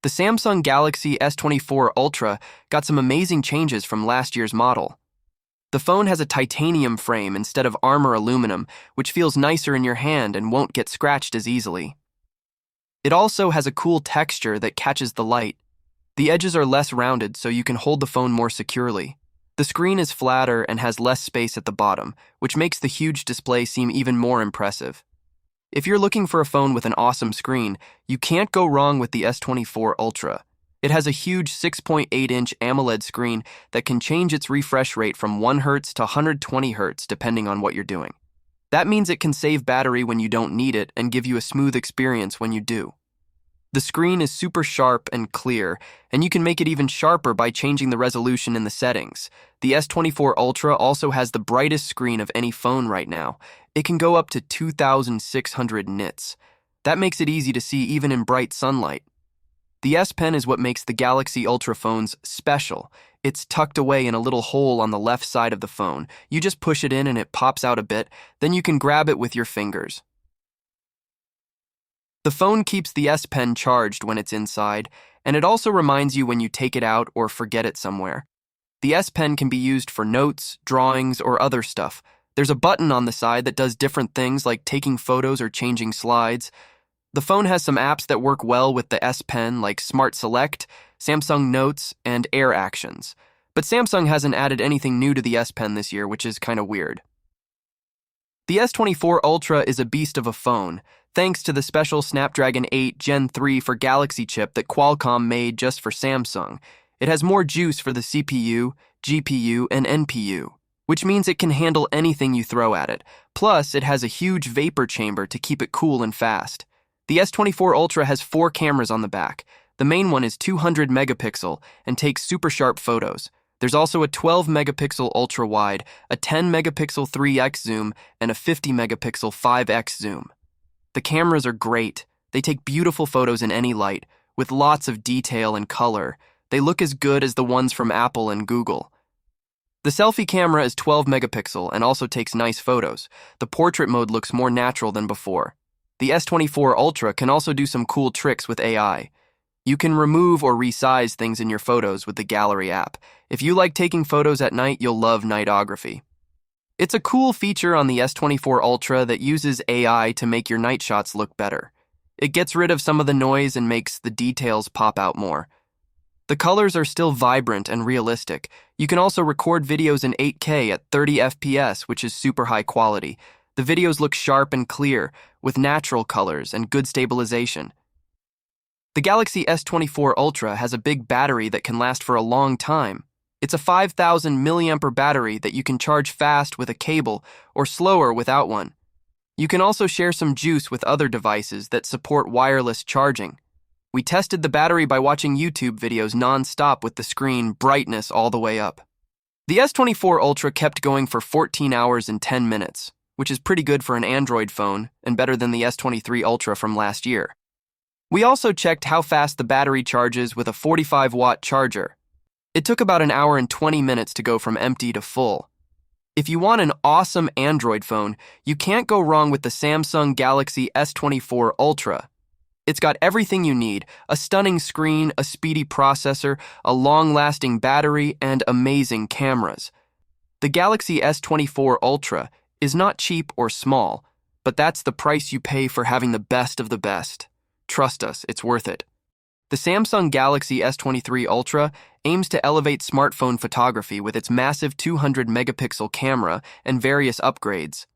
The Samsung Galaxy S24 Ultra got some amazing changes from last year's model. The phone has a titanium frame instead of armor aluminum, which feels nicer in your hand and won't get scratched as easily. It also has a cool texture that catches the light. The edges are less rounded so you can hold the phone more securely. The screen is flatter and has less space at the bottom, which makes the huge display seem even more impressive. If you're looking for a phone with an awesome screen, you can't go wrong with the S24 Ultra. It has a huge 6.8-inch AMOLED screen that can change its refresh rate from 1 Hz to 120 Hz depending on what you're doing. That means it can save battery when you don't need it and give you a smooth experience when you do. The screen is super sharp and clear, and you can make it even sharper by changing the resolution in the settings. The S24 Ultra also has the brightest screen of any phone right now. It can go up to 2,600 nits. That makes it easy to see even in bright sunlight. The S Pen is what makes the Galaxy Ultra phones special. It's tucked away in a little hole on the left side of the phone. You just push it in and it pops out a bit, then you can grab it with your fingers. The phone keeps the S Pen charged when it's inside, and it also reminds you when you take it out or forget it somewhere. The S Pen can be used for notes, drawings, or other stuff. There's a button on the side that does different things like taking photos or changing slides. The phone has some apps that work well with the S Pen like Smart Select, Samsung Notes, and Air Actions. But Samsung hasn't added anything new to the S Pen this year, which is kind of weird. The S24 Ultra is a beast of a phone, thanks to the special Snapdragon 8 Gen 3 for Galaxy chip that Qualcomm made just for Samsung. It has more juice for the CPU, GPU, and NPU, which means it can handle anything you throw at it. Plus, it has a huge vapor chamber to keep it cool and fast. The S24 Ultra has 4 cameras on the back. The main one is 200 megapixel and takes super sharp photos. There's also a 12 megapixel ultra wide, a 10 megapixel 3x zoom, and a 50 megapixel 5x zoom. The cameras are great. They take beautiful photos in any light, with lots of detail and color. They look as good as the ones from Apple and Google. The selfie camera is 12 megapixel and also takes nice photos. The portrait mode looks more natural than before. The S24 Ultra can also do some cool tricks with AI. You can remove or resize things in your photos with the Gallery app. If you like taking photos at night, you'll love nightography. It's a cool feature on the S24 Ultra that uses AI to make your night shots look better. It gets rid of some of the noise and makes the details pop out more. The colors are still vibrant and realistic. You can also record videos in 8K at 30 FPS, which is super high quality. The videos look sharp and clear, with natural colors and good stabilization. The Galaxy S24 Ultra has a big battery that can last for a long time. It's a 5,000 mAh battery that you can charge fast with a cable or slower without one. You can also share some juice with other devices that support wireless charging. We tested the battery by watching YouTube videos non-stop with the screen brightness all the way up. The S24 Ultra kept going for 14 hours and 10 minutes, which is pretty good for an Android phone and better than the S23 Ultra from last year. We also checked how fast the battery charges with a 45-watt charger. It took about an hour and 20 minutes to go from empty to full. If you want an awesome Android phone, you can't go wrong with the Samsung Galaxy S24 Ultra. It's got everything you need: a stunning screen, a speedy processor, a long-lasting battery, and amazing cameras. The Galaxy S24 Ultra is not cheap or small, but that's the price you pay for having the best of the best. Trust us, it's worth it. The Samsung Galaxy S23 Ultra aims to elevate smartphone photography with its massive 200 megapixel camera and various upgrades.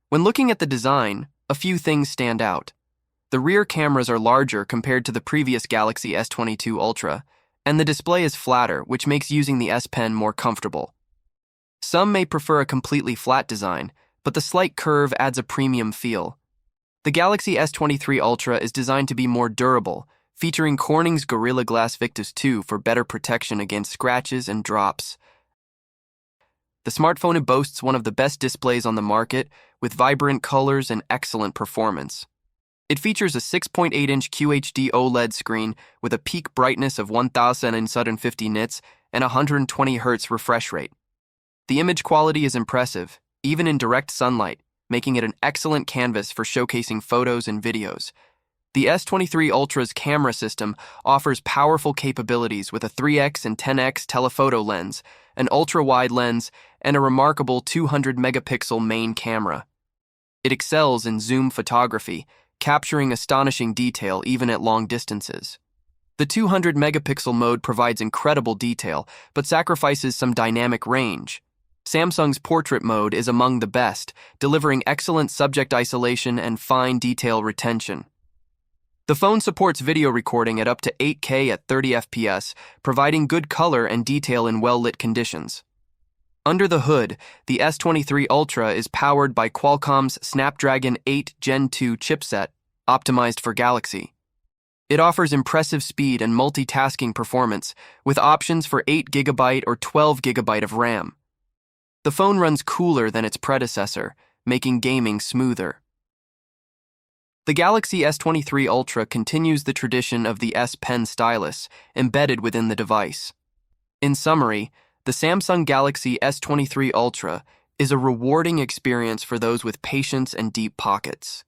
When looking at the design, a few things stand out. The rear cameras are larger compared to the previous Galaxy S22 Ultra, and the display is flatter, which makes using the S Pen more comfortable. Some may prefer a completely flat design, but the slight curve adds a premium feel. The Galaxy S23 Ultra is designed to be more durable, featuring Corning's Gorilla Glass Victus 2 for better protection against scratches and drops. The smartphone boasts one of the best displays on the market, with vibrant colors and excellent performance. It features a 6.8-inch QHD OLED screen with a peak brightness of 1,050 nits and 120 Hz refresh rate. The image quality is impressive, even in direct sunlight, making it an excellent canvas for showcasing photos and videos. The S23 Ultra's camera system offers powerful capabilities with a 3x and 10x telephoto lens, an ultra-wide lens, and a remarkable 200-megapixel main camera. It excels in zoom photography, capturing astonishing detail even at long distances. The 200-megapixel mode provides incredible detail, but sacrifices some dynamic range. Samsung's portrait mode is among the best, delivering excellent subject isolation and fine detail retention. The phone supports video recording at up to 8K at 30 FPS, providing good color and detail in well-lit conditions. Under the hood, the S23 Ultra is powered by Qualcomm's Snapdragon 8 Gen 2 chipset, optimized for Galaxy. It offers impressive speed and multitasking performance, with options for 8GB or 12GB of RAM. The phone runs cooler than its predecessor, making gaming smoother. The Galaxy S23 Ultra continues the tradition of the S Pen stylus embedded within the device. In summary, the Samsung Galaxy S23 Ultra is a rewarding experience for those with patience and deep pockets.